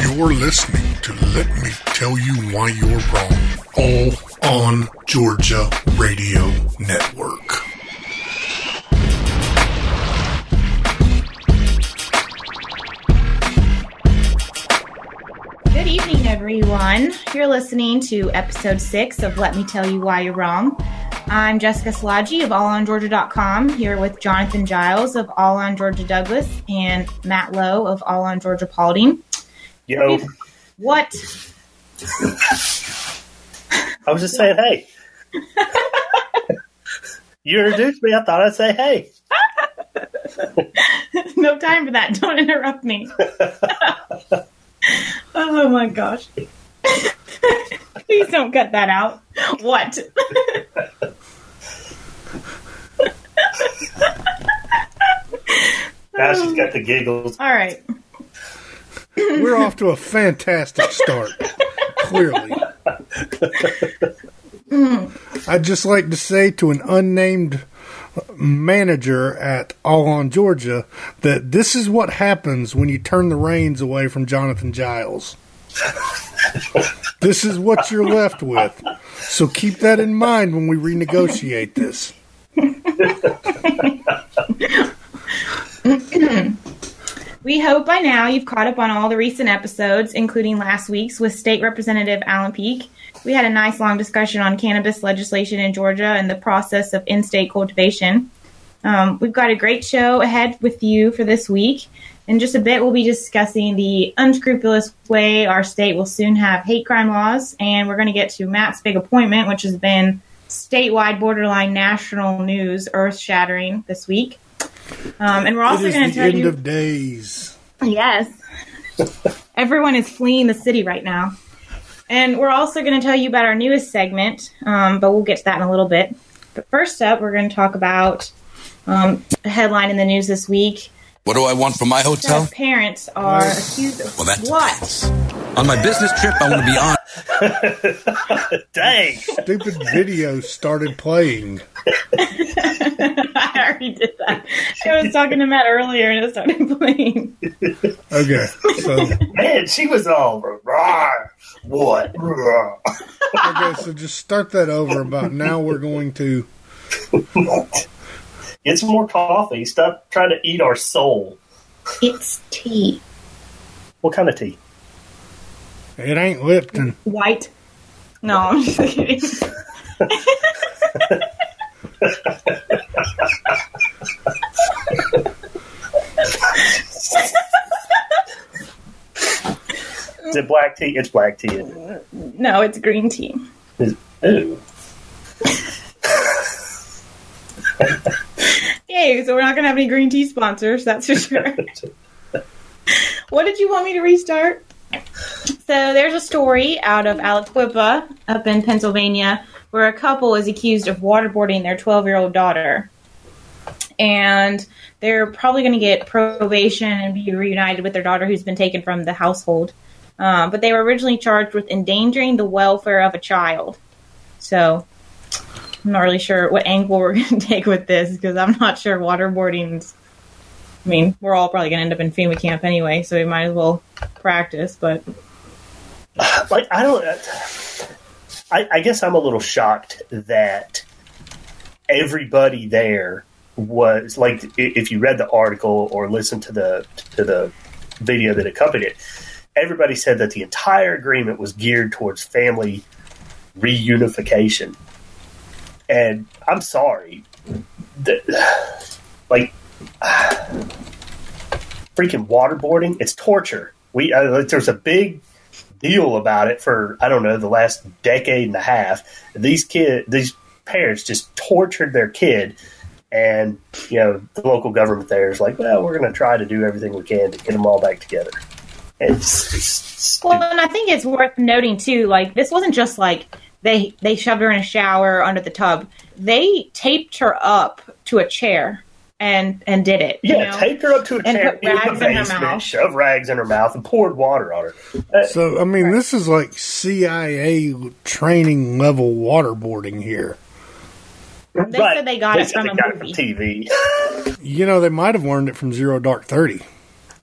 You're listening to Let Me Tell You Why You're Wrong, all on Georgia Radio Network. Good evening, everyone. You're listening to episode 6 of Let Me Tell You Why You're Wrong. I'm Jessica Slodgy of allongeorgia.com, here with Jonathan Giles of All on Georgia Douglas and Matt Lowe of All on Georgia Paulding. Yo. What? I was just saying, hey. You introduced me. I thought I'd say, hey. No time for that. Don't interrupt me. Oh, my gosh. Please don't cut that out. What? Now she's got the giggles. All right. We're off to a fantastic start, clearly. I'd just like to say to an unnamed manager at All on Georgia that this is what happens when you turn the reins away from Jonathan Giles. This is what you're left with. So keep that in mind when we renegotiate this. We hope by now you've caught up on all the recent episodes, including last week's with State Representative Alan Peake. We had a nice long discussion on cannabis legislation in Georgia and the process of in-state cultivation. We've got a great show ahead with you for this week. In just a bit, we'll be discussing the unscrupulous way our state will soon have hate crime laws, and we're going to get to Matt's big appointment, which has been statewide, borderline national news, earth-shattering this week. And we're also going to tell you... It is the end of days. Yes. Everyone is fleeing the city right now. And we're also going to tell you about our newest segment, but we'll get to that in a little bit. But first up, we're going to talk about a headline in the news this week. What do I want from my hotel? Parents are accused of what? On my business trip, I want to be on. Dang. Stupid video started playing. I already did that. I was talking to Matt earlier and it started playing. Okay, so... Man, she was all... What? Okay, so just start that over about now we're going to... Get some more coffee. Stop trying to eat our soul. It's tea. What kind of tea? It ain't Lipton. White. No, I'm just kidding. Is it black tea? It's black tea, isn't it? No, it's green tea. Ooh. Yay, so we're not going to have any green tea sponsors, that's for sure. What did you want me to restart? So there's a story out of Aliquippa up in Pennsylvania where a couple is accused of waterboarding their 12-year-old daughter. And they're probably going to get probation and be reunited with their daughter who's been taken from the household. But they were originally charged with endangering the welfare of a child. So I'm not really sure what angle we're going to take with this because I'm not sure waterboarding's... I mean, we're all probably going to end up in FEMA camp anyway, so we might as well practice, but... Like, I guess I'm a little shocked that everybody there was, like, if you read the article or listened to the video that accompanied it, everybody said that the entire agreement was geared towards family reunification. And I'm sorry. Freaking waterboarding, it's torture. There's a big deal about it for, I don't know, the last decade and a half. These parents just tortured their kid, and, you know, the local government there is like, well, we're going to try to do everything we can to get them all back together. It's well, and I think it's worth noting, too, like, this wasn't just like they shoved her in a shower under the tub. They taped her up to a chair and did it. Yeah, you know? taped her up to a chair put rags in the in her basement, mouth. shoved rags in her mouth, and poured water on her. So, I mean, this is like CIA training level waterboarding here. They said they got it from a movie. TV. You know, they might have learned it from Zero Dark 30.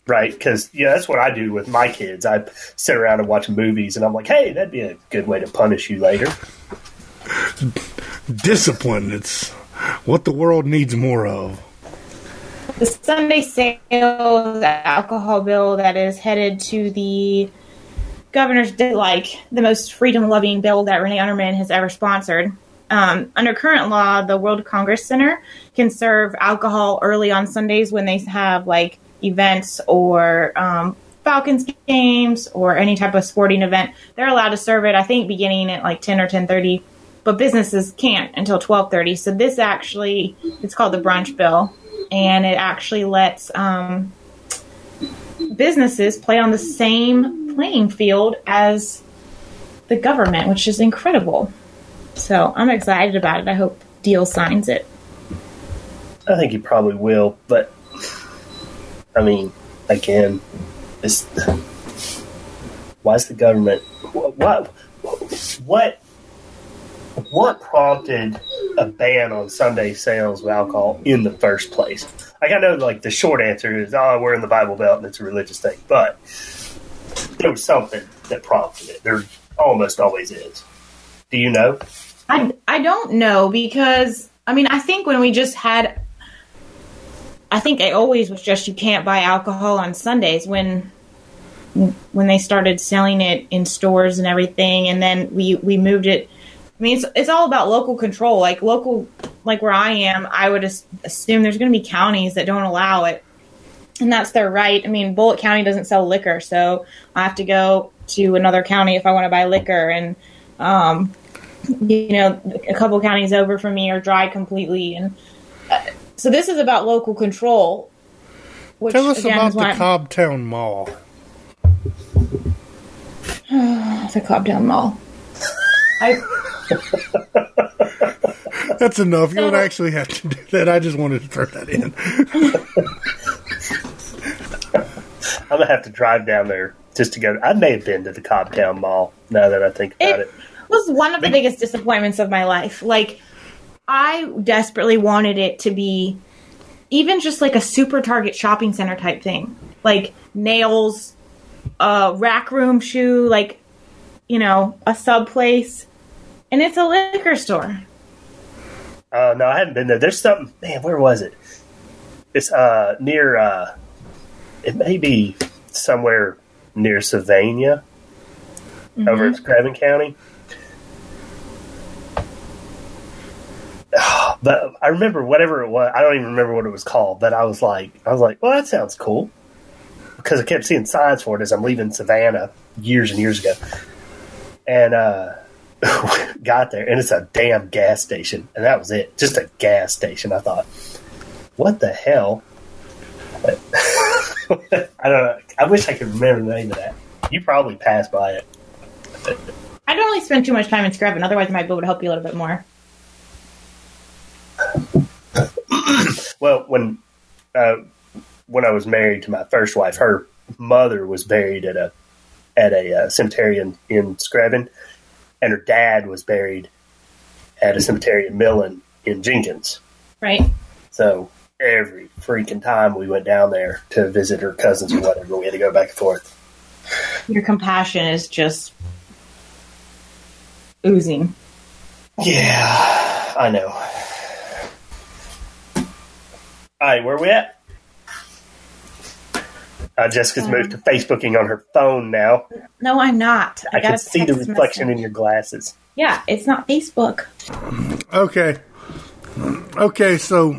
Right, because that's what I do with my kids. I sit around and watch movies, and I'm like, hey, that'd be a good way to punish you later. Discipline. It's what the world needs more of. The Sunday sales alcohol bill that is headed to the governor's, like the most freedom-loving bill that Renee Unterman has ever sponsored. Under current law, the World Congress Center can serve alcohol early on Sundays when they have like events or Falcons games or any type of sporting event. They're allowed to serve it, I think, beginning at like 10 or 10:30, but businesses can't until 12:30. So this actually, it's called the brunch bill, and it actually lets businesses play on the same playing field as the government, which is incredible. So I'm excited about it. I hope Deal signs it. I think he probably will, but I mean, again, why is the government? What prompted a ban on Sunday sales of alcohol in the first place? Like, I know, like, the short answer is, we're in the Bible Belt and it's a religious thing, but there was something that prompted it. There almost always is. Do you know? I don't know, because I mean, I think when we just had, I think it always was just you can't buy alcohol on Sundays when they started selling it in stores and everything, and then we moved it. I mean, it's all about local control. Like where I am, I would assume there's going to be counties that don't allow it, and that's their right. I mean, Bullitt County doesn't sell liquor, so I have to go to another county if I want to buy liquor, and a couple counties over from me are dry completely, and so this is about local control. Which, tell us again, about the Cobbtown Mall. The Cobbtown Mall. That's enough. You don't actually have to do that. I just wanted to throw that in. I'm going to have to drive down there just to go. I may have been to the Cobbtown Mall now that I think about it. It was one of the biggest disappointments of my life. Like, I desperately wanted it to be even just like a super Target shopping center type thing. Like nails, rack room shoe, like, a sub place. And it's a liquor store. No, I haven't been there. There's something, man, where was it? It's near, it may be somewhere near Sylvania, over in Scranton County. But I remember whatever it was. I don't even remember what it was called. But I was like, well, that sounds cool, because I kept seeing signs for it as I'm leaving Savannah years and years ago, and got there, and it's a damn gas station, and that was it, just a gas station. I thought, what the hell? I don't know. I wish I could remember the name of that. You probably passed by it. I don't really spend too much time in Scranton. Otherwise, I might be able to help you a little bit more. Well, when I was married to my first wife, her mother was buried at a cemetery in Scranton, and her dad was buried at a cemetery in Millen in Jenkins. Right. So every freaking time we went down there to visit her cousins or whatever, we had to go back and forth. Your compassion is just oozing. Yeah, I know. All right, where are we at? Jessica's moved to Facebooking on her phone now. No, I'm not. I can see the reflection in your glasses. Yeah, it's not Facebook. Okay, so,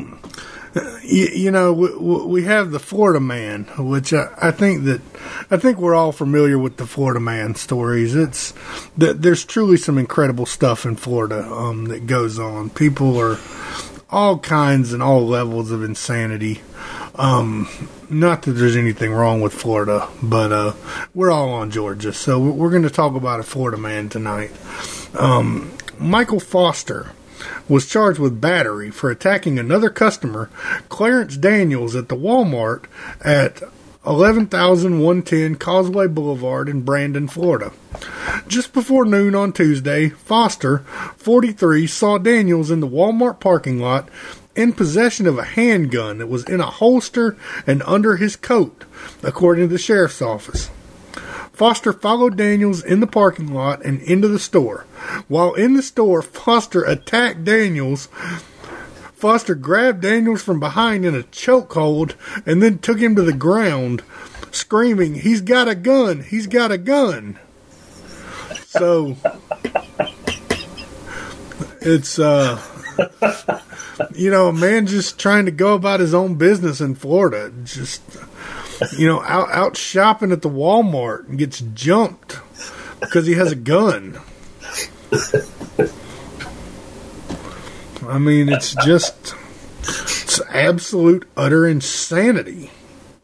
we have the Florida Man, which I think we're all familiar with the Florida Man stories. It's that there's truly some incredible stuff in Florida that goes on. People are all kinds and all levels of insanity. Not that there's anything wrong with Florida, but we're all on Georgia, so we're going to talk about a Florida man tonight. Michael Foster was charged with battery for attacking another customer, Clarence Daniels, at the Walmart at 11,110 Causeway Boulevard in Brandon, Florida. Just before noon on Tuesday, Foster, 43, saw Daniels in the Walmart parking lot in possession of a handgun that was in a holster and under his coat, according to the sheriff's office. Foster followed Daniels in the parking lot and into the store. While in the store, Foster attacked Daniels. Foster grabbed Daniels from behind in a chokehold and then took him to the ground, screaming, "He's got a gun! He's got a gun!" So, it's, a man just trying to go about his own business in Florida. Just, out shopping at the Walmart and gets jumped because he has a gun. I mean, it's absolute, utter insanity.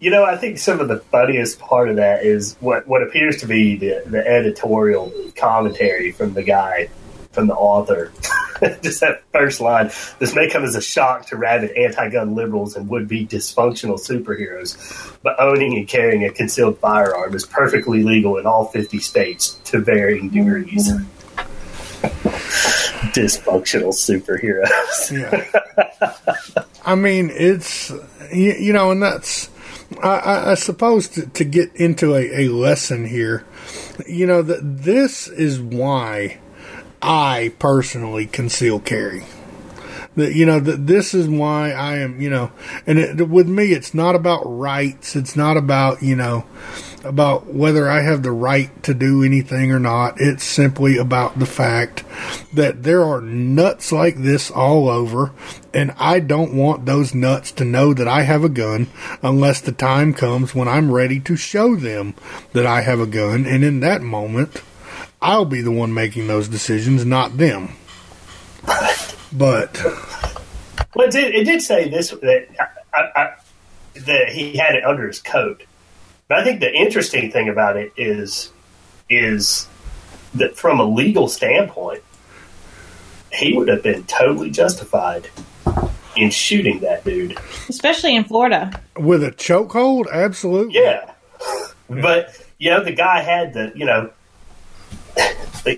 I think some of the funniest part of that is what appears to be the editorial commentary from the guy, from the author. Just that first line. This may come as a shock to rabid anti-gun liberals and would-be dysfunctional superheroes, but owning and carrying a concealed firearm is perfectly legal in all 50 states to varying degrees. Dysfunctional superheroes. Yeah. I mean, it's, and that's, I suppose to get into a lesson here, that this is why I personally conceal carry. That this is why I am, and with me, it's not about rights. It's not about, about whether I have the right to do anything or not. It's simply about the fact that there are nuts like this all over, and I don't want those nuts to know that I have a gun unless the time comes when I'm ready to show them that I have a gun, and in that moment, I'll be the one making those decisions, not them. But well, it did say this that he had it under his coat. But I think the interesting thing about it is that from a legal standpoint, he would have been totally justified in shooting that dude, especially in Florida with a chokehold. Absolutely, yeah. But the guy had the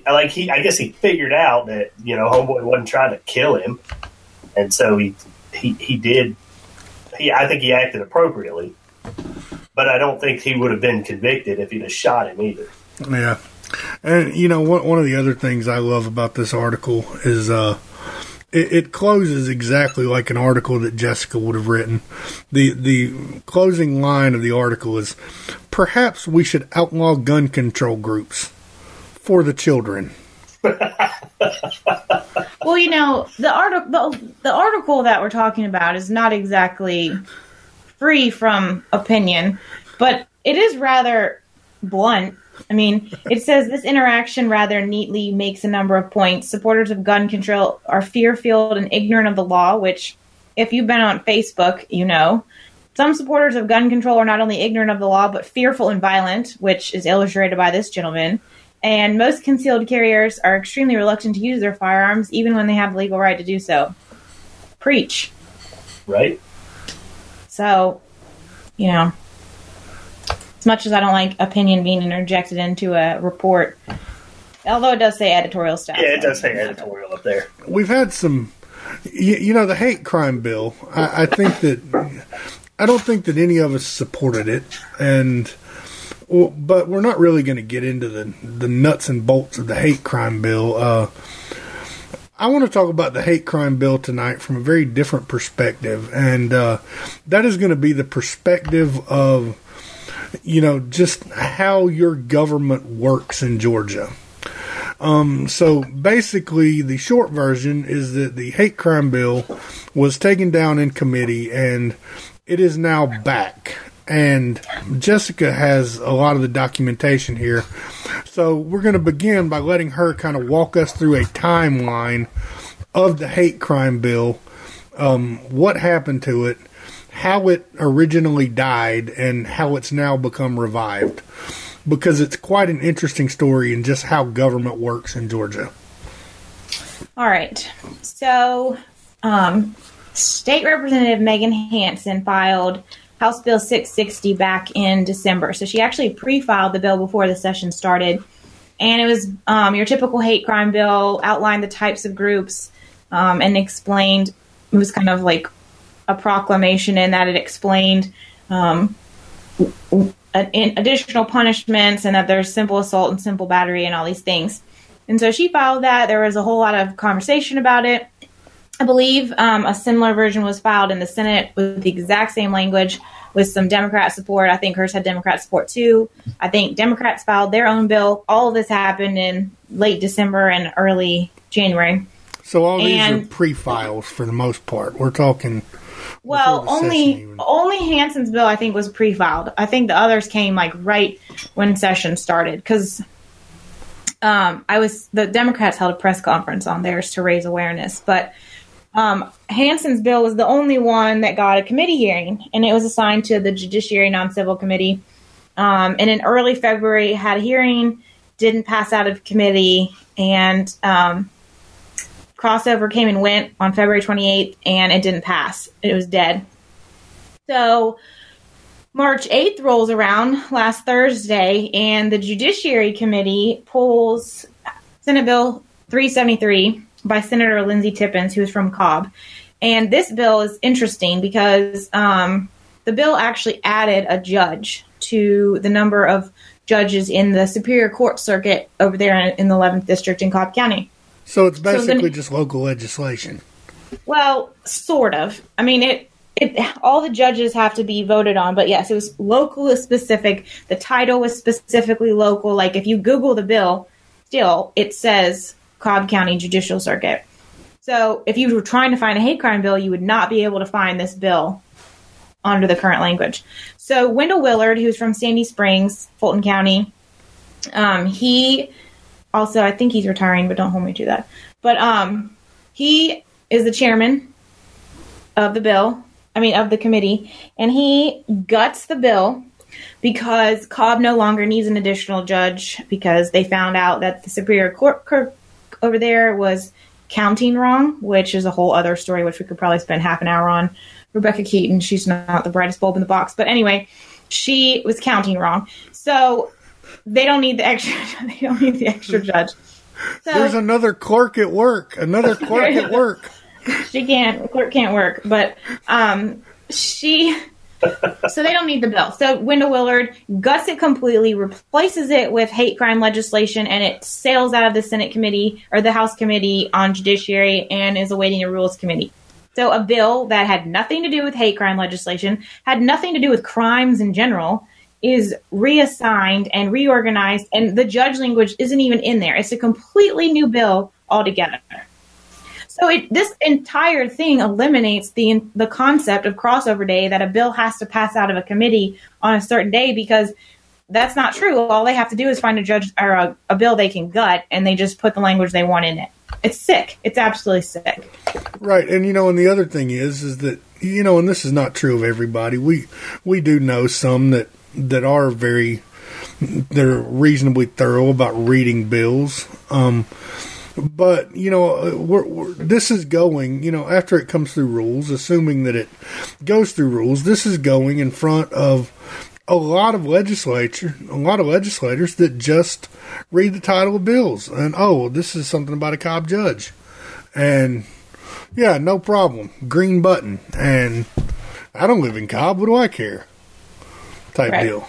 I guess he figured out that homeboy wasn't trying to kill him, and so he did. I think he acted appropriately, but I don't think he would have been convicted if he'd have shot him either. Yeah, and one of the other things I love about this article is it closes exactly like an article that Jessica would have written. The closing line of the article is, "Perhaps we should outlaw gun control groups for the children." Well, the article that we're talking about is not exactly free from opinion, but it is rather blunt. I mean, it says this interaction rather neatly makes a number of points. Supporters of gun control are fear-filled and ignorant of the law, which, if you've been on Facebook, Some supporters of gun control are not only ignorant of the law, but fearful and violent, which is illustrated by this gentleman. And most concealed carriers are extremely reluctant to use their firearms, even when they have the legal right to do so. Preach. Right. So, as much as I don't like opinion being interjected into a report, although it does say editorial staff. Yeah, it does say editorial up there. We've had some, the hate crime bill. I think that, I don't think that any of us supported it, but we're not really going to get into the nuts and bolts of the hate crime bill. I want to talk about the hate crime bill tonight from a very different perspective, and that is going to be the perspective of, just how your government works in Georgia. So basically, the short version is that the hate crime bill was taken down in committee, and it is now back. And Jessica has a lot of the documentation here. So we're going to begin by letting her kind of walk us through a timeline of the hate crime bill, what happened to it, how it originally died, and how it's now become revived. Because it's quite an interesting story in just how government works in Georgia. All right. So, State Representative Megan Hansen filed House Bill 660 back in December. So she actually pre-filed the bill before the session started. And it was your typical hate crime bill, outlined the types of groups, and explained was kind of like a proclamation in that it explained additional punishments and that there's simple assault and simple battery and all these things. And so she filed that. There was a whole lot of conversation about it. I believe a similar version was filed in the Senate with the exact same language with some Democrat support. I think hers had Democrat support too. I think Democrats filed their own bill. All of this happened in late December and early January. So all these are pre-files for the most part. We're talking. Well, only Hansen's bill I think was pre-filed. I think the others came like right when session started because the Democrats held a press conference on theirs to raise awareness, but Hansen's bill was the only one that got a committee hearing, and it was assigned to the Judiciary Non-Civil Committee. And in early February, had a hearing, didn't pass out of committee, and crossover came and went on February 28th, and it didn't pass. It was dead. So March 8th rolls around last Thursday, and the Judiciary Committee pulls Senate Bill 373 by Senator Lindsey Tippins, who is from Cobb. And this bill is interesting because the bill actually added a judge to the number of judges in the Superior Court Circuit over there in the 11th District in Cobb County. So it's basically just local legislation. Well, sort of. I mean, it all the judges have to be voted on, but yes, it was locally specific. The title was specifically local. Like if you Google the bill, still it says Cobb County Judicial Circuit. So if you were trying to find a hate crime bill, you would not be able to find this bill under the current language. So Wendell Willard, who's from Sandy Springs, Fulton County, he also, I think he's retiring, but don't hold me to that. But he is the chairman of the committee, and he guts the bill because Cobb no longer needs an additional judge because they found out that the Superior Court over there was counting wrong, which is a whole other story, which we could probably spend half an hour on. Rebecca Keaton, she's not the brightest bulb in the box, but anyway, she was counting wrong. So they don't need the extra judge. So, there's another clerk at work. Clerk can't work, but so they don't need the bill. So Wendell Willard guts it completely, replaces it with hate crime legislation, and it sails out of the Senate committee or the House Committee on Judiciary and is awaiting a Rules Committee. So a bill that had nothing to do with hate crime legislation, had nothing to do with crimes in general, is reassigned and reorganized, and the judge language isn't even in there. It's a completely new bill altogether. So this entire thing eliminates the concept of crossover day, that a bill has to pass out of a committee on a certain day, because that's not true. All they have to do is find a judge or a bill they can gut, and they just put the language they want in it. It's sick. It's absolutely sick. Right. And, and the other thing is that, and this is not true of everybody. We do know some that are they're reasonably thorough about reading bills. But, this is going, after it comes through rules, assuming that it goes through rules, this is going in front of a lot of legislators that just read the title of bills and, this is something about a Cobb judge. And, yeah, no problem. Green button. And I don't live in Cobb. What do I care? Type right. Deal.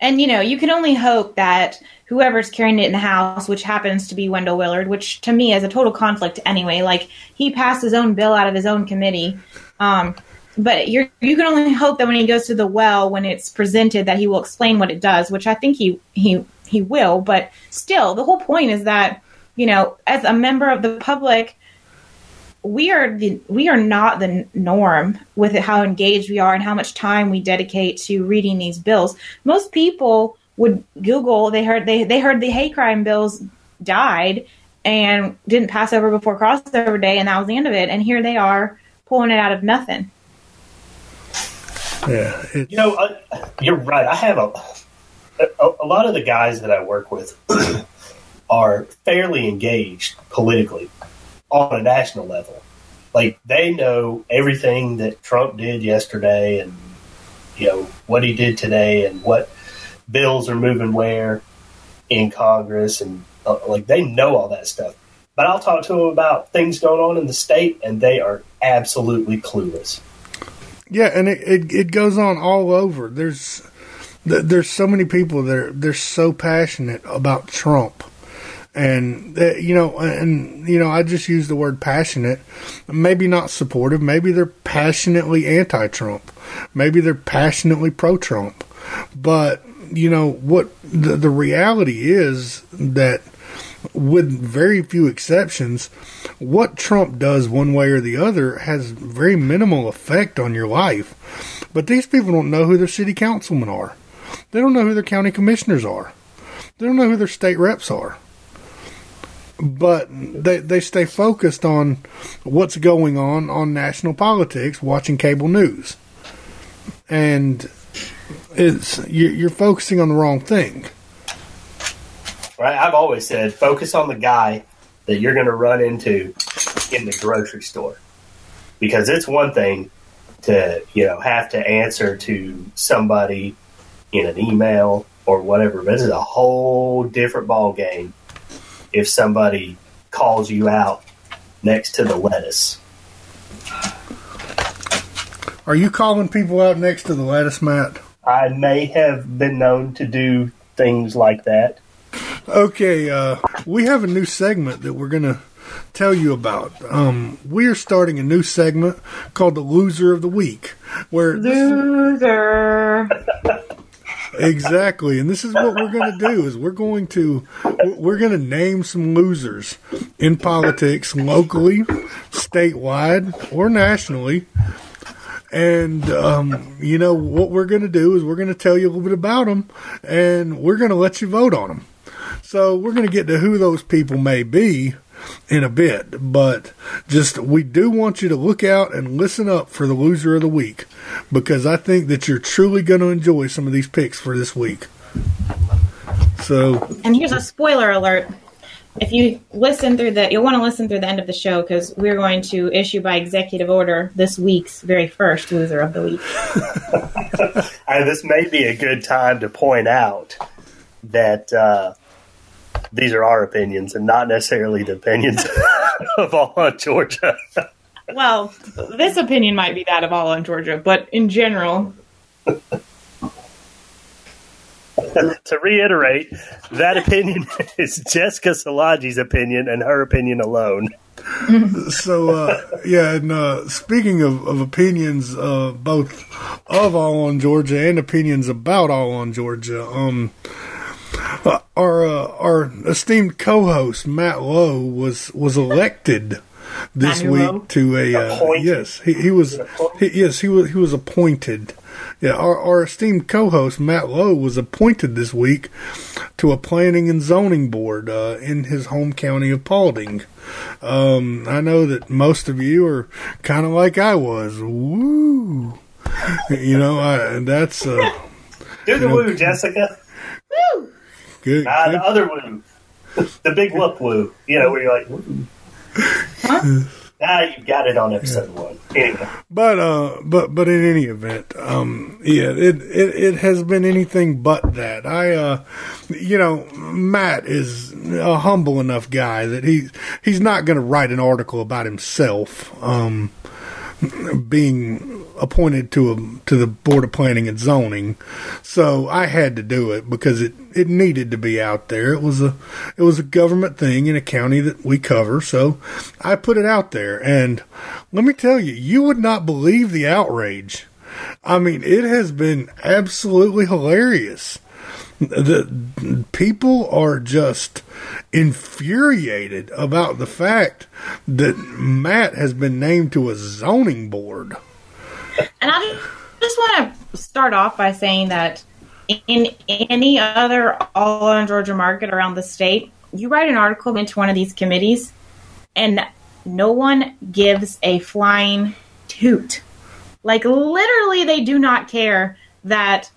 And, you can only hope that whoever's carrying it in the House, which happens to be Wendell Willard, which to me is a total conflict anyway. Like, he passed his own bill out of his own committee. But you can only hope that when he goes to the well, when it's presented, that he will explain what it does, which I think he will. But still, the whole point is that, as a member of the public, we are not the norm with how engaged we are and how much time we dedicate to reading these bills. Most people would Google, they heard the hate crime bills died and didn't pass over before crossover day, and that was the end of it. And here they are pulling it out of nothing. Yeah, you're right. I have a lot of the guys that I work with are fairly engaged politically on a national level. Like, they know everything that Trump did yesterday and, what he did today and what bills are moving where in Congress. And, they know all that stuff. But I'll talk to them about things going on in the state, and they are absolutely clueless. Yeah, and it goes on all over. There's so many people that they're so passionate about Trump. And, I just use the word passionate. Maybe not supportive. Maybe they're passionately anti-Trump. Maybe they're passionately pro-Trump. But, what the reality is that with very few exceptions, what Trump does one way or the other has very minimal effect on your life. But these people don't know who their city councilmen are. They don't know who their county commissioners are. They don't know who their state reps are. But they stay focused on what's going on national politics, watching cable news. And you're focusing on the wrong thing. Right? I've always said, focus on the guy that you're going to run into in the grocery store. Because it's one thing to, have to answer to somebody in an email or whatever, but this is a whole different ball game if somebody calls you out next to the lettuce. Are you calling people out next to the lettuce, Matt? I may have been known to do things like that. Okay, we have a new segment that we're going to tell you about. We are starting a new segment called the Loser of the Week. Loser. Exactly, and this is what we're going to do: is we're going to name some losers in politics, locally, statewide, or nationally. And what we're going to do is we're going to tell you a little bit about them, and we're going to let you vote on them. So we're going to get to who those people may be in a bit, but we do want you to look out and listen up for the Loser of the Week, because I think that you're truly going to enjoy some of these picks for this week. And here's a spoiler alert. If you listen through you'll want to listen through the end of the show, because we're going to issue by executive order this week's very first Loser of the Week. This may be a good time to point out that these are our opinions and not necessarily the opinions of all on Georgia. Well, this opinion might be that of all on Georgia, but in general. To reiterate, that opinion is Jessica Salagi's opinion and her opinion alone. So, and speaking of opinions, both of All on Georgia and opinions about All on Georgia, our esteemed co-host Matt Lowe was elected this week to a yes, he was appointed. Yeah, our esteemed co-host Matt Lowe was appointed this week to a planning and zoning board in his home county of Paulding. I know that most of you are kind of like I was. Woo! That's do the woo, Jessica. Woo! Good. The other woo, the big whoop woo. Where you're like, woo. Huh? You've got it on episode 1. Anyway. But in any event, it has been anything but that. Matt is a humble enough guy that he's not going to write an article about himself being appointed to the Board of Planning and Zoning. So I had to do it because it needed to be out there. It was a government thing in a county that we cover, so I put it out there. And let me tell you, you would not believe the outrage. I mean, it has been absolutely hilarious. The people are just infuriated about the fact that Matt has been named to a zoning board. And I just want to start off by saying that in any other All on Georgia market around the state, you write an article into one of these committees, and no one gives a flying toot. Like, literally, they do not care that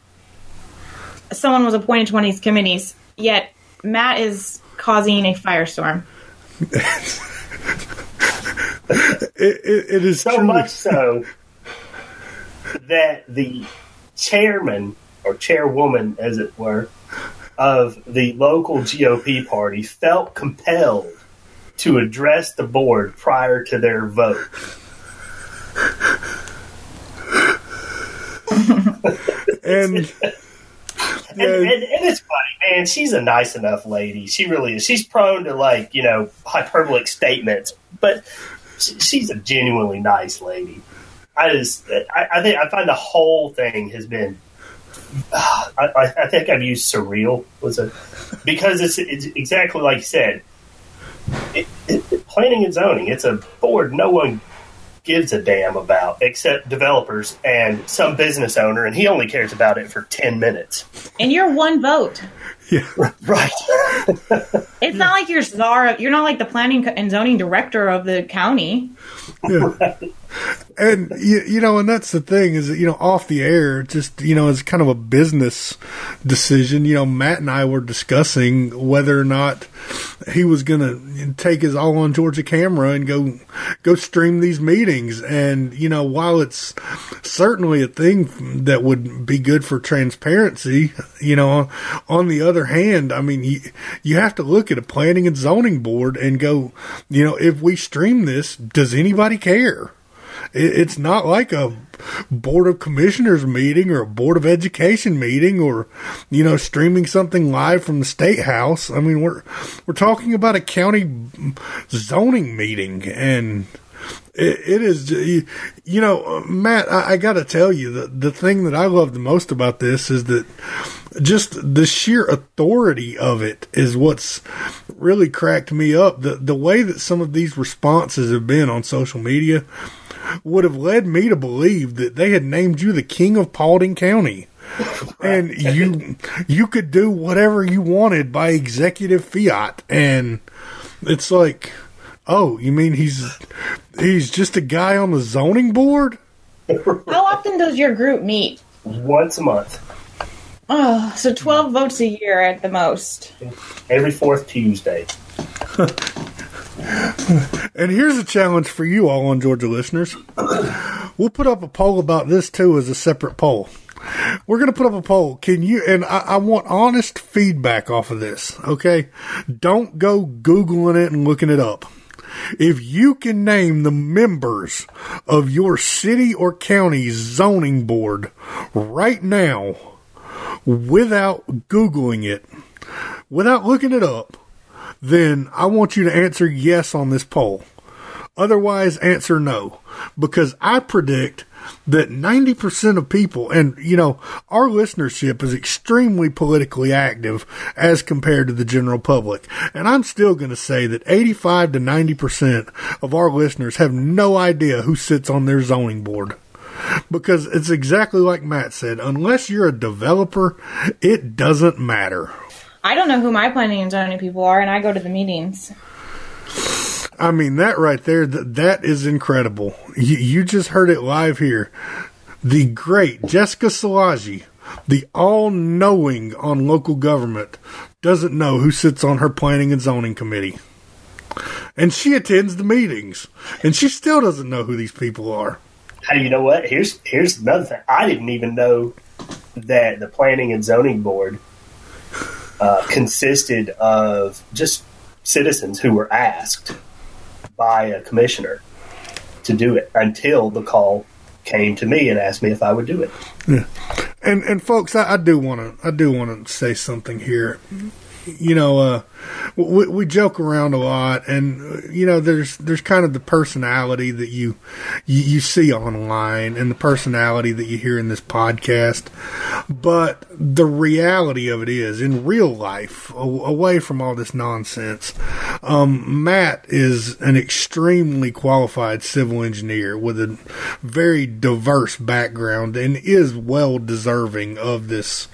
someone was appointed to one of these committees, yet Matt is causing a firestorm. It is so much so that the chairman, or chairwoman, as it were, of the local GOP party felt compelled to address the board prior to their vote. And it's funny, man. She's a nice enough lady. She really is. She's prone to hyperbolic statements, but she's a genuinely nice lady. I find the whole thing has been. I think I've used surreal because it's exactly like you said. Planning and zoning. It's a board no one gives a damn about except developers and some business owner, and he only cares about it for 10 minutes. And you're one vote. Yeah, right. It's not like you're czar. You're not like the planning and zoning director of the county. Yeah. Right. And and that's the thing is that off the air, just it's kind of a business decision. Matt and I were discussing whether or not he was going to take his All on Georgia camera and go stream these meetings. And while it's certainly a thing that would be good for transparency, on the other hand, I mean, you have to look at a planning and zoning board and go, if we stream this, does anybody care? It's not like a board of commissioners meeting or a board of education meeting or, streaming something live from the state house. I mean, we're talking about a county zoning meeting, and it is, Matt, I got to tell you, the thing that I love the most about this is that just the sheer authority of it is what's really cracked me up. The way that some of these responses have been on social media would have led me to believe that they had named you the king of Paulding County. And you could do whatever you wanted by executive fiat. And it's like, oh, you mean he's just a guy on the zoning board? How often does your group meet? Once a month. Oh, so 12 votes a year at the most. Every fourth Tuesday. And here's a challenge for you all on Georgia listeners. We'll put up a poll about this too as a separate poll. We're going to put up a poll. Can you, and I want honest feedback off of this, okay? Don't go Googling it and looking it up. If you can name the members of your city or county zoning board right now without Googling it, without looking it up, then I want you to answer yes on this poll. Otherwise, answer no. Because I predict that 90% of people, and, our listenership is extremely politically active as compared to the general public. And I'm still going to say that 85 to 90% of our listeners have no idea who sits on their zoning board. Because it's exactly like Matt said, unless you're a developer, it doesn't matter. I don't know who my planning and zoning people are, and I go to the meetings. I mean, that right there, that is incredible. You just heard it live here. The great Jessica Szilagyi, the all-knowing on local government, doesn't know who sits on her planning and zoning committee. And she attends the meetings, and she still doesn't know who these people are. Hey, you know what? Here's another thing. I didn't even know that the planning and zoning board consisted of just citizens who were asked by a commissioner to do it until the call came to me and asked me if I would do it. Yeah. And folks, I do want to say something here. We joke around a lot, and there's kind of the personality that you see online and the personality that you hear in this podcast. But the reality of it is, in real life, away from all this nonsense, Matt is an extremely qualified civil engineer with a very diverse background and is well deserving of this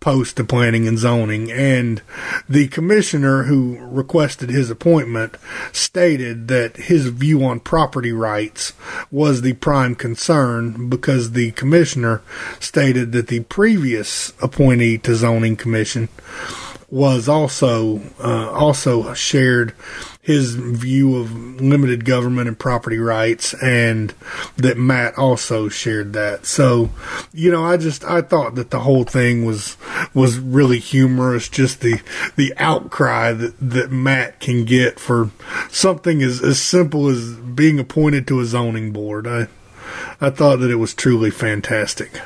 post to planning and zoning. And the commissioner who requested his appointment stated that his view on property rights was the prime concern, because the commissioner stated that the previous appointee to zoning commission was also shared his view of limited government and property rights, and that Matt also shared that. So, I thought that the whole thing was really humorous, just the outcry that Matt can get for something as simple as being appointed to a zoning board. I thought that it was truly fantastic.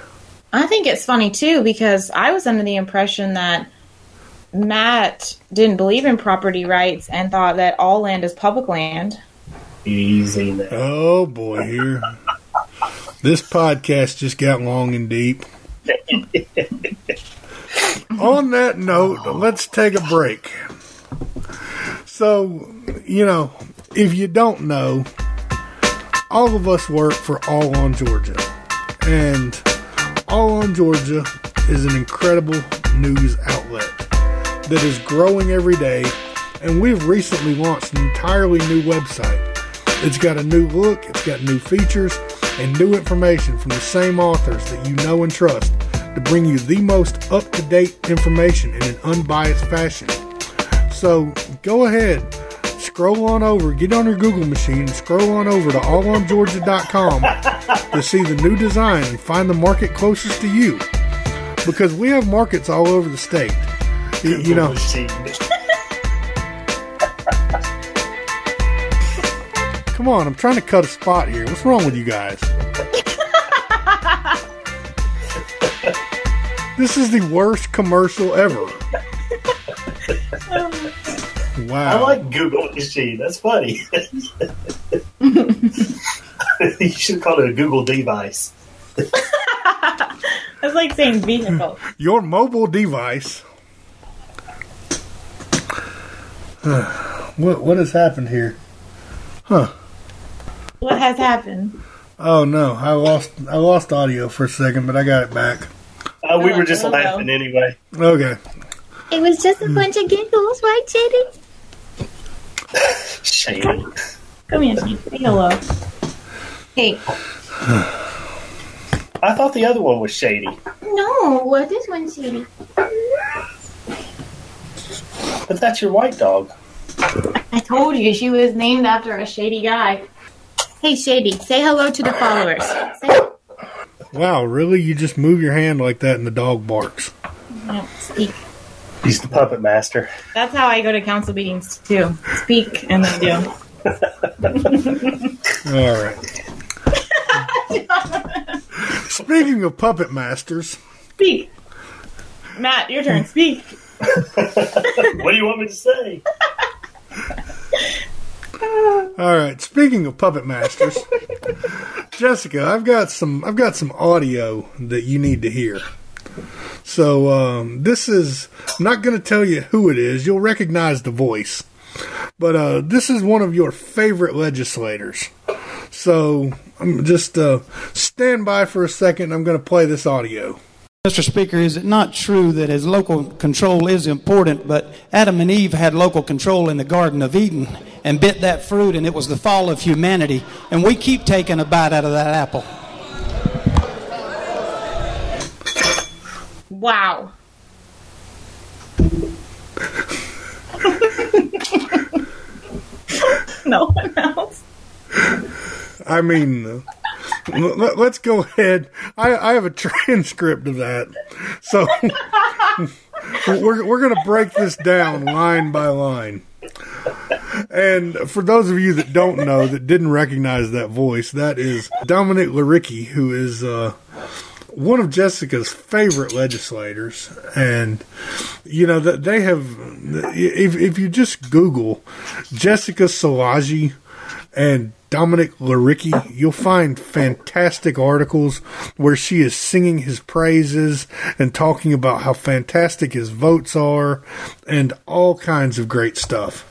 I think it's funny, too, because I was under the impression that Matt didn't believe in property rights and thought that all land is public land. Easy now. Oh, boy, here. This podcast just got long and deep. On that note, let's take a break. So, if you don't know, all of us work for All On Georgia. And All On Georgia is an incredible news outlet that is growing every day. And we've recently launched an entirely new website. It's got a new look, it's got new features, and new information from the same authors that you know and trust to bring you the most up-to-date information in an unbiased fashion. So go ahead, scroll on over, get on your Google machine, and scroll on over to allongeorgia.com to see the new design and find the market closest to you. Because we have markets all over the state. You know. Come on, I'm trying to cut a spot here. What's wrong with you guys? This is the worst commercial ever. Wow. I like Google machine. That's funny. You should call it a Google device. That's like saying vehicle. Your mobile device. What has happened here? Huh. What has happened? Oh no, I lost audio for a second, but I got it back. We were just laughing anyway. Okay. It was just a bunch of giggles, right, Shady? Shady. Come here, Shady. Say hello. Hey. I thought the other one was Shady. No, this one's Shady. But that's your white dog. I told you she was named after a shady guy. Hey, Shady, say hello to the followers. Wow, really? You just move your hand like that and the dog barks. No, speak. He's the puppet master. That's how I go to council meetings, too. Speak, and then do. All right. Speaking of puppet masters. Speak. Matt, your turn. Speak. What do you want me to say? All right. Speaking of puppet masters, Jessica, I've got some audio that you need to hear. So this is, I'm not going to tell you who it is. You'll recognize the voice, but this is one of your favorite legislators. So I'm just stand by for a second. I'm going to play this audio. Mr. Speaker, is it not true that as local control is important, but Adam and Eve had local control in the Garden of Eden and bit that fruit, and it was the fall of humanity, and we keep taking a bite out of that apple? Wow. No one else. I mean, let's go ahead. I have a transcript of that. So we're going to break this down line by line. And for those of you that don't know, that didn't recognize that voice, that is Dominic Laricki, who is one of Jessica's favorite legislators. And, you know, that they have, if you just Google Jessica Szilagyi and Dominic Laricki, you'll find fantastic articles where she is singing his praises and talking about how fantastic his votes are and all kinds of great stuff.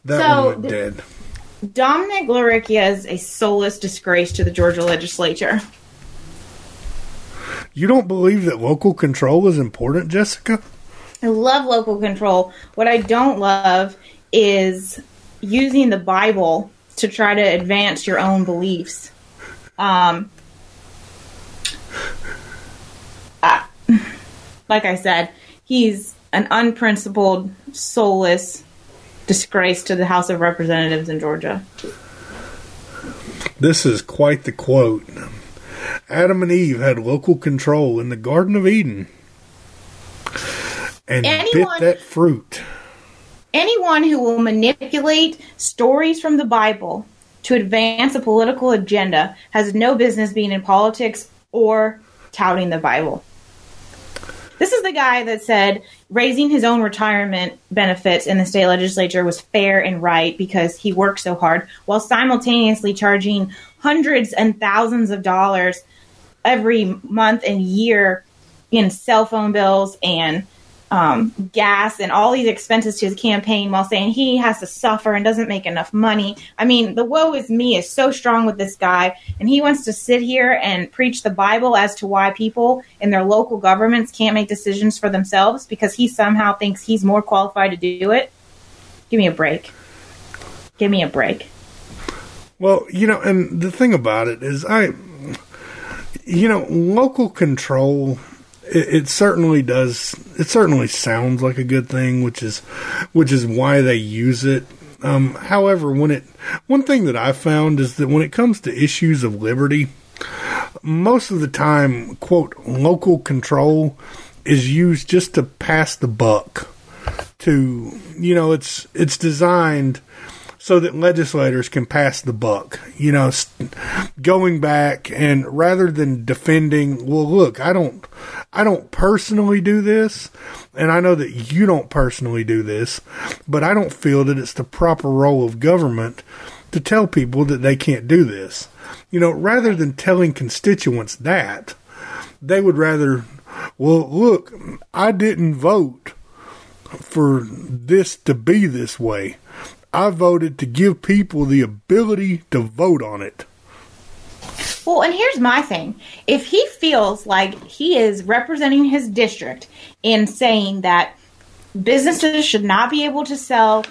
That one went dead. Dominic Laricki is a soulless disgrace to the Georgia legislature. You don't believe that local control is important, Jessica? I love local control. What I don't love is using the Bible to try to advance your own beliefs. Like I said, he's an unprincipled, soulless disgrace to the House of Representatives in Georgia. This is quite the quote. Adam and Eve had local control in the Garden of Eden and bit that fruit. Anyone who will manipulate stories from the Bible to advance a political agenda has no business being in politics or touting the Bible. This is the guy that said raising his own retirement benefits in the state legislature was fair and right because he worked so hard, while simultaneously charging hundreds and thousands of dollars every month and year in cell phone bills and gas and all these expenses to his campaign, while saying he has to suffer and doesn't make enough money. I mean, the woe is me is so strong with this guy, and he wants to sit here and preach the Bible as to why people in their local governments can't make decisions for themselves because he somehow thinks he's more qualified to do it. Give me a break. Give me a break. Well, and the thing about it is local control, it certainly does. It certainly sounds like a good thing, which is why they use it. However, one thing that I've found is that when it comes to issues of liberty, most of the time, quote, local control is used just to pass the buck. It's designed so that legislators can pass the buck, going back and rather than defending, well, look, I don't personally do this, and I know that you don't personally do this, but I don't feel that it's the proper role of government to tell people that they can't do this. Rather than telling constituents that, they would rather, well, look, I didn't vote for this to be this way. I voted to give people the ability to vote on it. Well, and here's my thing. If he feels like he is representing his district in saying that businesses should not be able to sell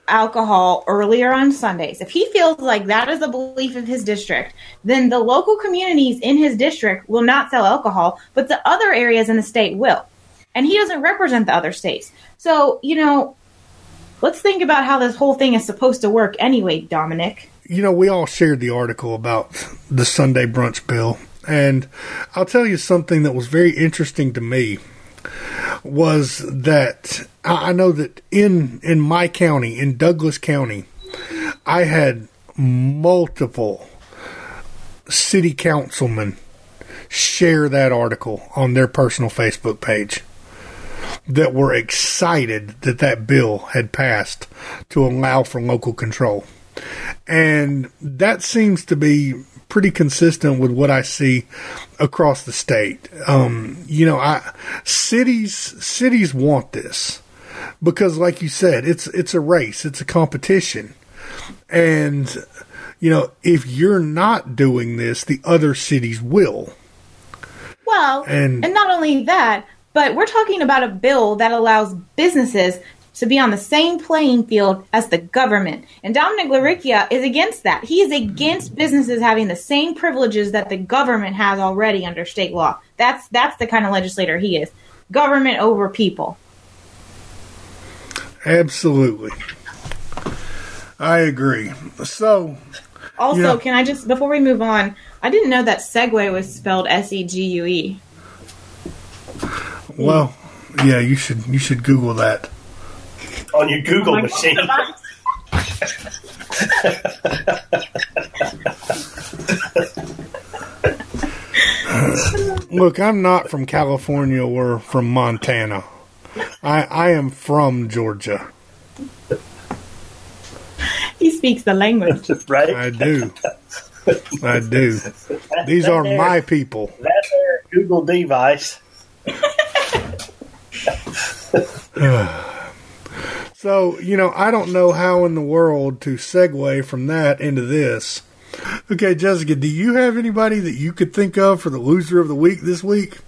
alcohol earlier on Sundays, if he feels like that is the belief of his district, then the local communities in his district will not sell alcohol, but the other areas in the state will. And he doesn't represent the other states. So, let's think about how this whole thing is supposed to work anyway, Dominic. We all shared the article about the Sunday brunch bill, and I'll tell you something that was very interesting to me was that I know that in my county, in Douglas County, I had multiple city councilmen share that article on their personal Facebook page that were excited that bill had passed to allow for local control. And that seems to be pretty consistent with what I see across the state. Cities want this because, like you said, it's a race, it's a competition. And, if you're not doing this, the other cities will. Well, and not only that, but we're talking about a bill that allows businesses to be on the same playing field as the government. And Dominic Laricchia is against that. He is against businesses having the same privileges that the government has already under state law. That's the kind of legislator he is. Government over people. Absolutely. I agree. So, also, can I just, before we move on, I didn't know that Segway was spelled S-E-G-U-E. Well, yeah, you should Google that. On your Google machine. Look, I'm not from California or from Montana. I am from Georgia. He speaks the language. Right? I do. These are my people. That's their Google device. So, I don't know how in the world to segue from that into this. Okay, Jessica, do you have anybody that you could think of for the loser of the week this week?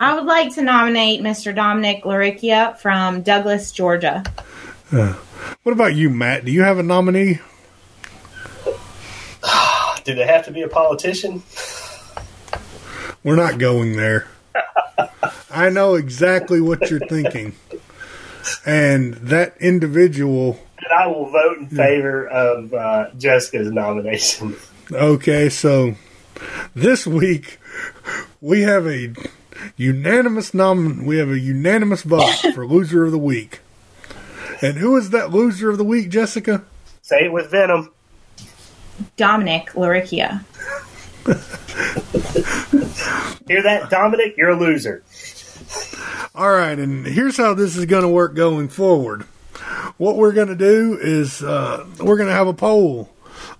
I would like to nominate Mr. Dominic Laricchia from Douglas, Georgia. What about you, Matt? Do you have a nominee? Do they have to be a politician? We're not going there. I know exactly what you're thinking. And that individual... And I will vote in favor of Jessica's nomination. Okay, so this week we have a unanimous vote for loser of the week. And who is that loser of the week, Jessica? Say it with venom. Dominic Laricchia. Hear that, Dominic? You're a loser. All right, and here's how this is going to work going forward. What we're going to do is we're going to have a poll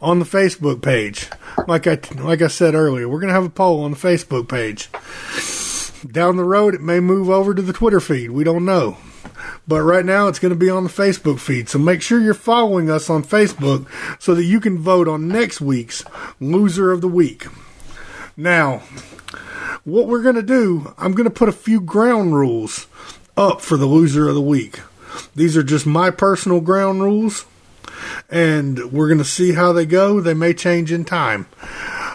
on the Facebook page. Like I said earlier, we're going to have a poll on the Facebook page. Down the road, it may move over to the Twitter feed. We don't know. But right now, it's going to be on the Facebook feed. So make sure you're following us on Facebook so that you can vote on next week's Loser of the Week. Now, what we're going to do, I'm going to put a few ground rules up for the Loser of the Week. These are just my personal ground rules, and we're going to see how they go. They may change in time.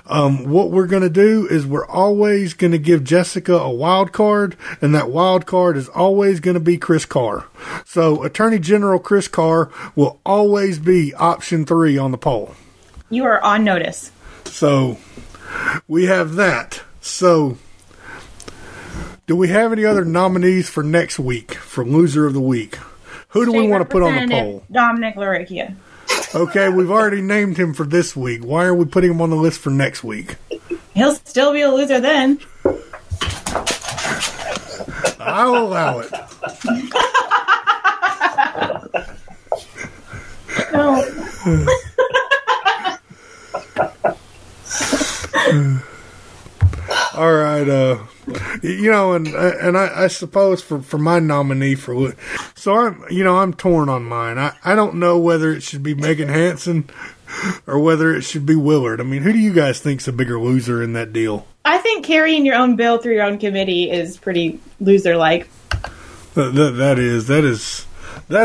What we're going to do is we're always going to give Jessica a wild card, and that wild card is always going to be Chris Carr. So Attorney General Chris Carr will always be option 3 on the poll. You are on notice. So we have that. So do we have any other nominees for next week for Loser of the Week? Who do we want to put on the poll? Dominic Laricchia. Okay, we've already named him for this week. Why are we putting him on the list for next week? He'll still be a loser then. I'll allow it. All right, and I suppose for my nominee for, so I'm torn on mine. I don't know whether it should be Megan Hansen or whether it should be Willard. I mean, who do you guys think's a bigger loser in that deal? I think carrying your own bill through your own committee is pretty loser-like. That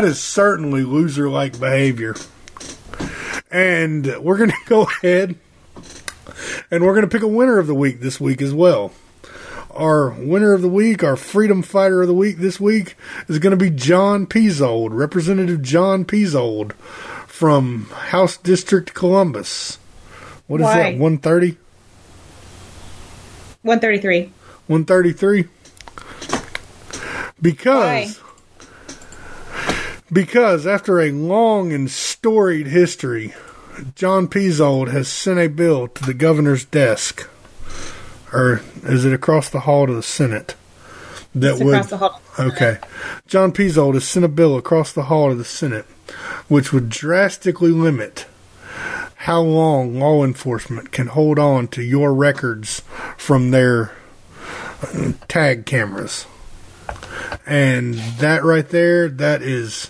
is certainly loser-like behavior. And we're going to go ahead and we're going to pick a winner of the week this week as well. Our winner of the week, our freedom fighter of the week this week, is going to be John Peasold, Representative John Peasold from House District Columbus. What is that, 130? 133. 133? Because after a long and storied history, John Peasold has sent a bill to the governor's desk. Or is it across the hall to the Senate? Across the hall. Okay. John Peasold has sent a bill across the hall to the Senate, which would drastically limit how long law enforcement can hold on to your records from their tag cameras. And that right there, that is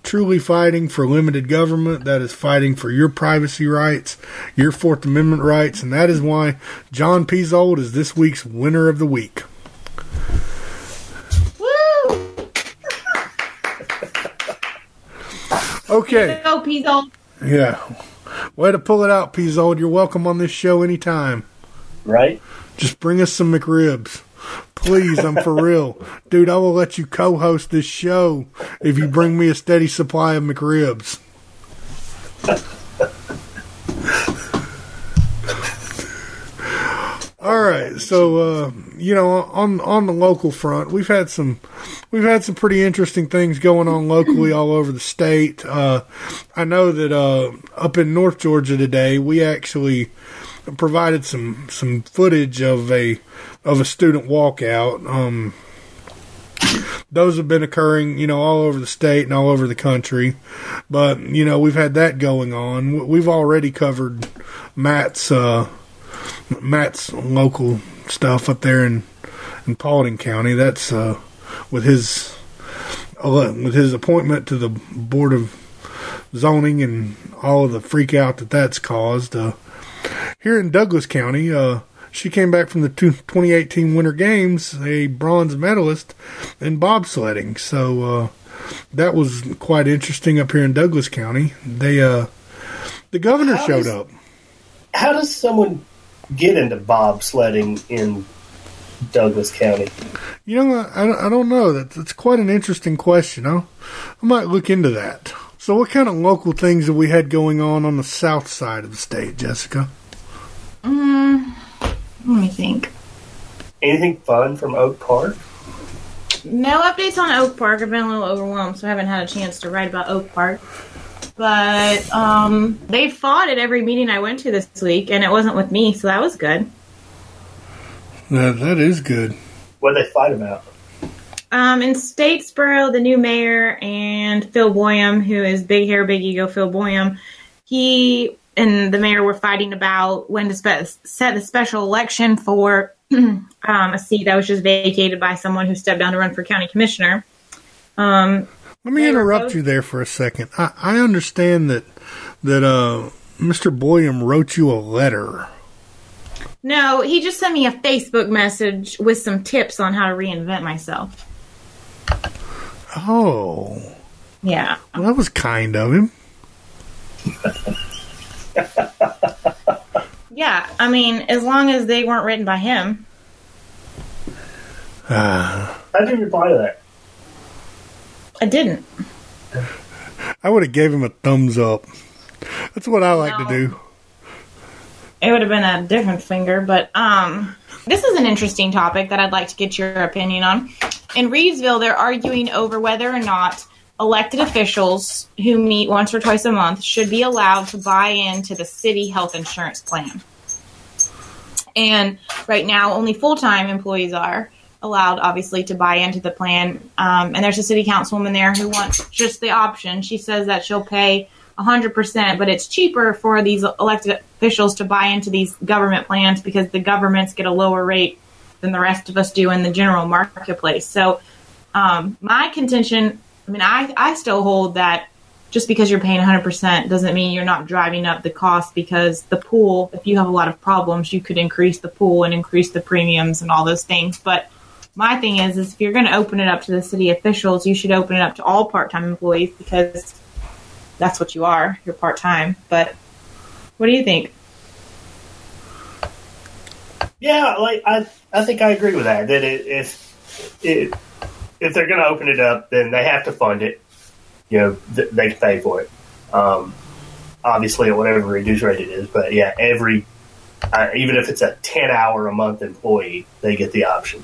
truly fighting for limited government. That is fighting for your privacy rights, your Fourth Amendment rights, and that is why John Peasold is this week's winner of the week. Woo! Okay. Go, Peasold. Yeah. Way to pull it out, Peasold. You're welcome on this show anytime. Right? Just bring us some McRibs. Please, I'm for real. Dude, I will let you co-host this show if you bring me a steady supply of McRibs. All right, so on the local front, we've had some pretty interesting things going on locally all over the state. I know that up in North Georgia today, we actually provided some footage of a student walkout. Those have been occurring, all over the state and all over the country. But, we've had that going on. We've already covered Matt's local stuff up there in Paulding County. That's with his appointment to the Board of Zoning and all of the freak out that's caused. Here in Douglas County, she came back from the 2018 Winter Games, a bronze medalist in bobsledding. So that was quite interesting up here in Douglas County. The governor showed up. How does someone get into bobsledding in Douglas County? I don't know. That's quite an interesting question. I might look into that. So what kind of local things have we had going on the south side of the state, Jessica? Let me think. Anything fun from Oak Park? No updates on Oak Park. I've been a little overwhelmed, so I haven't had a chance to write about Oak Park. But they fought at every meeting I went to this week, and it wasn't with me, so that was good. That is good. What did they fight about? In Statesboro, the new mayor and Phil Boyum, who is big hair, big ego Phil Boyum, he and the mayor were fighting about when to set the special election for a seat that was just vacated by someone who stepped down to run for county commissioner. Let me interrupt you there for a second. I understand that Mr. Boyum wrote you a letter. No, he just sent me a Facebook message with some tips on how to reinvent myself. Oh. Yeah. Well, that was kind of him. Yeah, I mean, as long as they weren't written by him. How'd you reply to that? I didn't. I would have gave him a thumbs up. That's what I like to do. It would have been a different finger, but this is an interesting topic that I'd like to get your opinion on. In Reedsville, they're arguing over whether or not elected officials who meet once or twice a month should be allowed to buy into the city health insurance plan. And right now, only full-time employees are allowed, obviously, to buy into the plan. And there's a city councilwoman there who wants just the option. She says that she'll pay 100%, but it's cheaper for these elected officials to buy into these government plans because the governments get a lower rate than the rest of us do in the general marketplace. So my contention, I mean, I still hold that just because you're paying 100% doesn't mean you're not driving up the cost, because the pool, if you have a lot of problems, you could increase the pool and increase the premiums and all those things. But my thing is if you're going to open it up to the city officials, you should open it up to all part-time employees, because that's what you are. You're part-time. But what do you think? Yeah, I think I agree with that. That if they're going to open it up, then they have to fund it. You know, they can pay for it. Obviously, at whatever reduced rate it is. But yeah, even if it's a 10-hour a month employee, they get the option.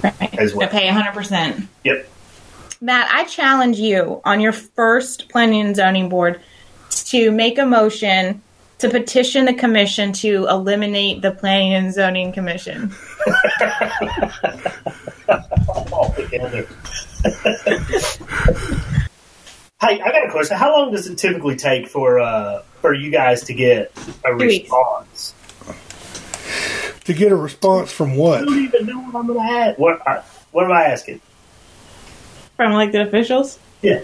Right. As well. To pay 100%. Yep. Matt, I challenge you on your first planning and zoning board to make a motion to petition the commission to eliminate the planning and zoning commission. All together. Hey, I got a question. How long does it typically take for you guys to get a response? To get a response from what? I don't even know what I'm going to ask. What am I asking? From elected officials? Yeah.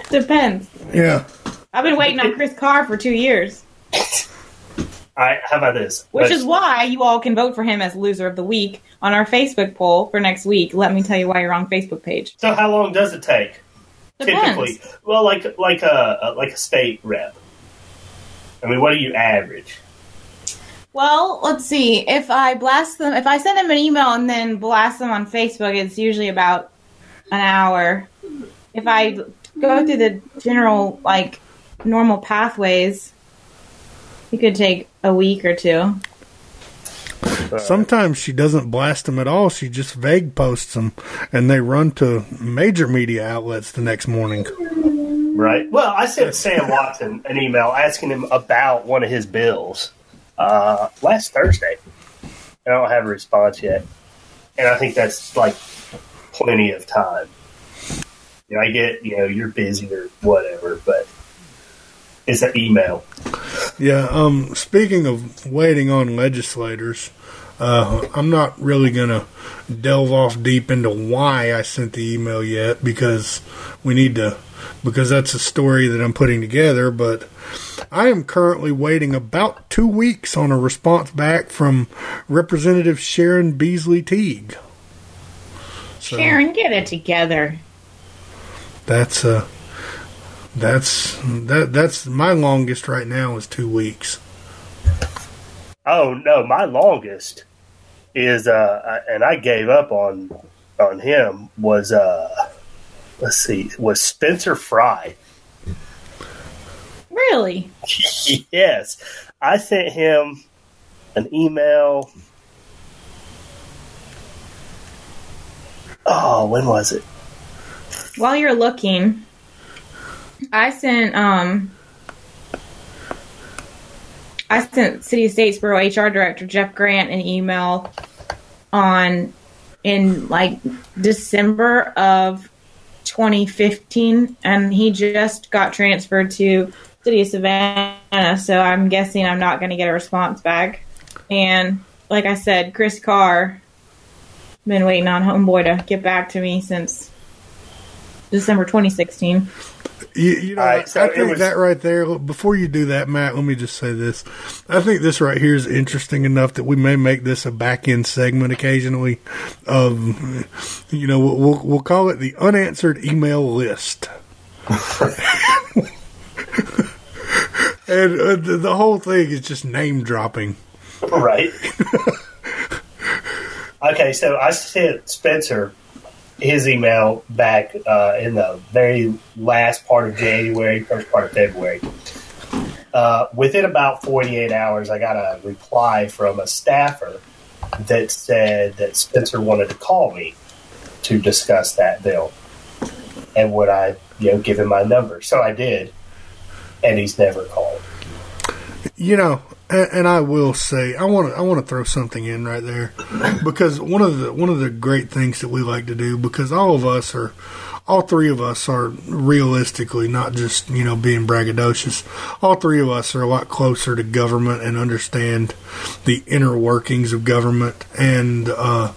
Depends. Yeah. I've been waiting on Chris Carr for 2 years. All right, how about this? Which is why you all can vote for him as loser of the week on our Facebook poll for next week. Let me tell you why you're on Facebook page. So how long does it take? Depends. Typically, well, like a state rep. I mean, what do you average? Well, let's see. If I send them an email and then blast them on Facebook, it's usually about an hour. If I go through the general, normal pathways, it could take a week or two. Sometimes she doesn't blast them at all. She just vague posts them, and they run to major media outlets the next morning. Right. Well, I sent Sam Watson an email asking him about one of his bills last Thursday. I don't have a response yet, and I think that's plenty of time. I get you're busy or whatever, but it's an email. Yeah. Speaking of waiting on legislators, I'm not really gonna delve off deep into why I sent the email yet, because that's a story that I'm putting together. But I am currently waiting about 2 weeks on a response back from Representative Sharon Beasley Teague. So, Sharon, get it together. That's my longest right now is 2 weeks. Oh no, my longest is and I gave up on him was was Spencer Fry. Really? Yes, I sent him an email. Oh, when was it? While you're looking, I sent City of Statesboro HR Director Jeff Grant an email in like December of 2015, and he just got transferred to City of Savannah, so I'm guessing I'm not going to get a response back. And like I said, Chris Carr, been waiting on homeboy to get back to me since December 2016. You know, right, so I think that right there, before you do that, Matt, let me just say this. I think this right here is interesting enough that we may make this a back-end segment occasionally of, you know, we'll call it the unanswered email list. And the whole thing is just name-dropping. Right. Okay, so I sent Spencer his email back in the very last part of January, first part of February. Within about 48 hours, I got a reply from a staffer that said that Spencer wanted to call me to discuss that bill, and would I, give him my number. So I did, and he's never called. You know, and I will say, I want to throw something in right there, because one of the great things that we like to do, because all three of us are realistically, not just, being braggadocious, all three of us are a lot closer to government and understand the inner workings of government. And, I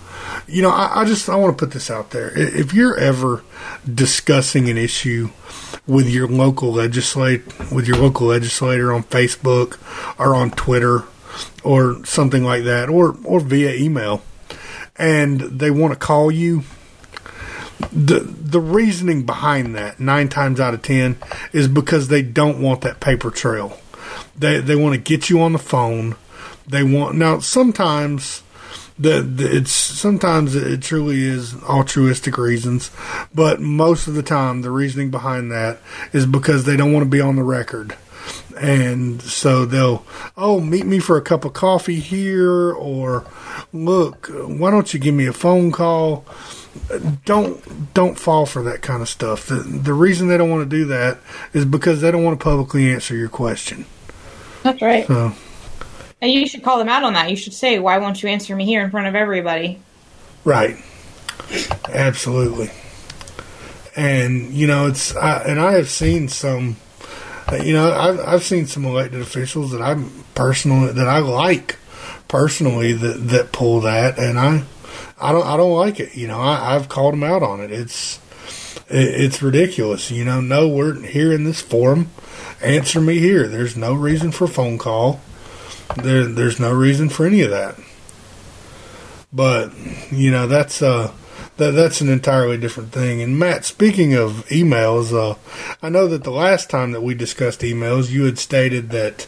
want to put this out there. If you're ever discussing an issue with your local legislator on Facebook or on Twitter or something like that, or via email, and they want to call you, the reasoning behind that 9 times out of 10 is because they don't want that paper trail. They want to get you on the phone. Sometimes it truly is altruistic reasons, but most of the time the reasoning behind that is because they don't want to be on the record. And so they'll, meet me for a cup of coffee here, or look, why don't you give me a phone call? Don't fall for that kind of stuff. The reason they don't want to do that is because they don't want to publicly answer your question. That's right. So, and you should call them out on that. You should say, why won't you answer me here in front of everybody? Right. Absolutely. And, I have seen some, I've seen some elected officials that I like personally that pull that, and I don't like it. I've called them out on it. It's ridiculous. No, we're here in this forum. Answer me here. There's no reason for a phone call. There's no reason for any of that. But, that's an entirely different thing. And Matt, speaking of emails, I know that the last time that we discussed emails, you had stated that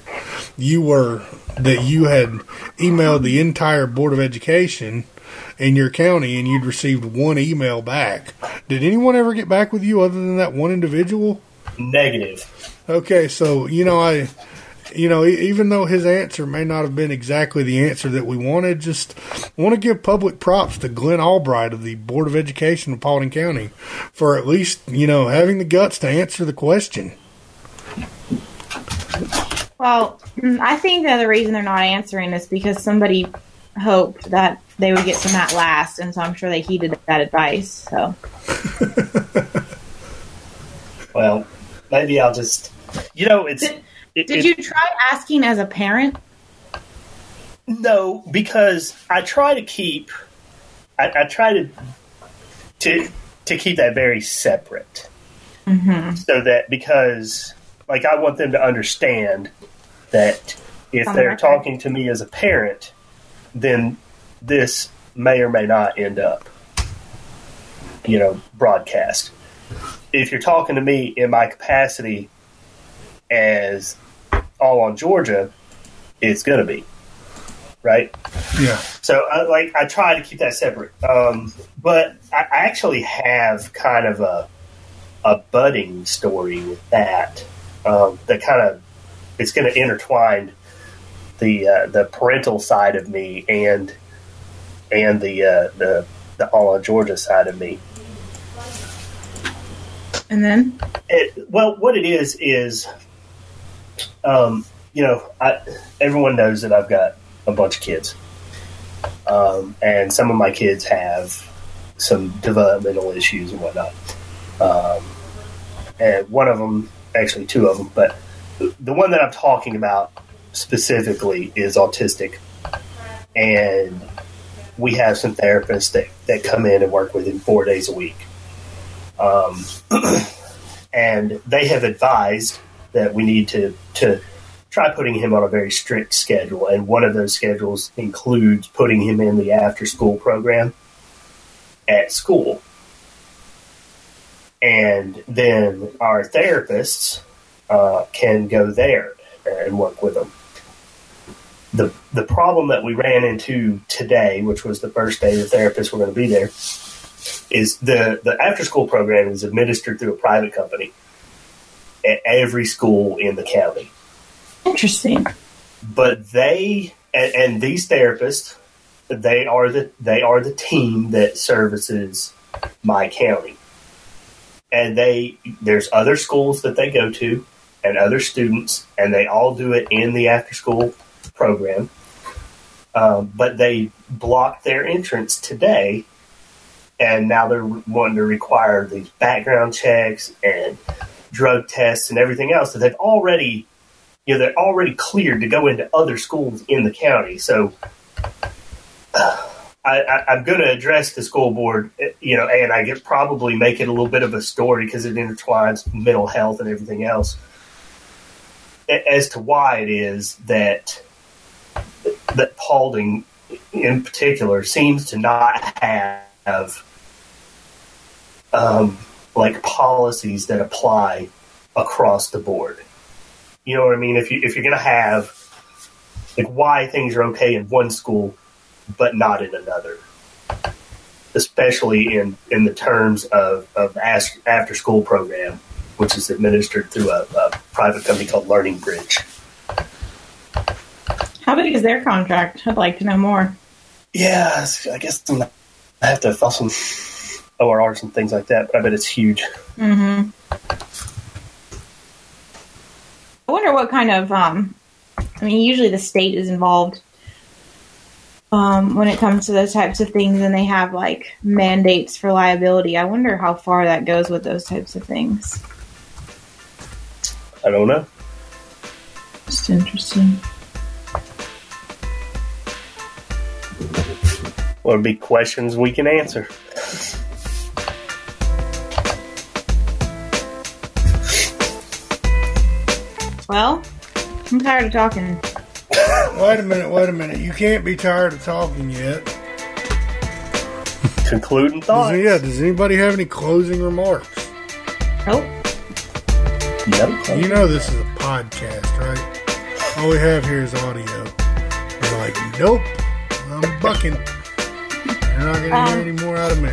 you had emailed the entire Board of Education in your county and you'd received one email back. Did anyone ever get back with you other than that one individual? Negative. Okay, so, even though his answer may not have been exactly the answer that we wanted, just want to give public props to Glenn Albright of the Board of Education of Paulding County for at least, having the guts to answer the question. Well, I think the other reason they're not answering is because somebody hoped that they would get to Matt last, and so I'm sure they heeded that advice. So, well, maybe I'll just, Did you try asking as a parent? No, because I try to keep, I try to keep that very separate. Mm-hmm. So that, because, I want them to understand that if they're talking to me as a parent, then this may or may not end up, broadcast. If you're talking to me in my capacity as All on Georgia, it's going to be. Right? Yeah. So, I try to keep that separate. But I actually have kind of a budding story with that. That kind of, it's going to intertwine the parental side of me and the All on Georgia side of me. And then? What it is, everyone knows that I've got a bunch of kids. And some of my kids have some developmental issues and whatnot. And one of them, actually two of them, but the one that I'm talking about specifically is autistic. And we have some therapists that come in and work with him 4 days a week. And they have advised that we need to try putting him on a very strict schedule. And one of those schedules includes putting him in the after-school program at school. And then our therapists can go there and work with them. The problem that we ran into today, which was the first day the therapists were going to be there, is the after-school program is administered through a private company at every school in the county. Interesting. But they and these therapists, they are the team that services my county. And there's other schools that they go to and other students, and they all do it in the after-school program. But they blocked their entrance today, and now they're wanting to require these background checks and drug tests and everything else that they've already, they're already cleared to go into other schools in the county. So I'm going to address the school board, and I could probably make it a little bit of a story because it intertwines mental health and everything else as to why it is that Paulding in particular seems to not have policies that apply across the board. You know what I mean? If you're going to have why things are okay in one school but not in another, especially in the terms of after school program, which is administered through a private company called Learning Bridge. How big is their contract? I'd like to know more. Yeah, I guess I have to file some ORRs and things like that, but I bet it's huge. Mm-hmm. I wonder what kind of, usually the state is involved when it comes to those types of things, and they have, mandates for liability. I wonder how far that goes with those types of things. I don't know. Just interesting. Well, it'd be questions we can answer. Well, I'm tired of talking. Wait a minute. You can't be tired of talking yet. Concluding thoughts. Does anybody have any closing remarks? Nope. No. You know this is a podcast, right? All we have here is audio. You're like, nope, I'm bucking. You're not going to hear any more out of me.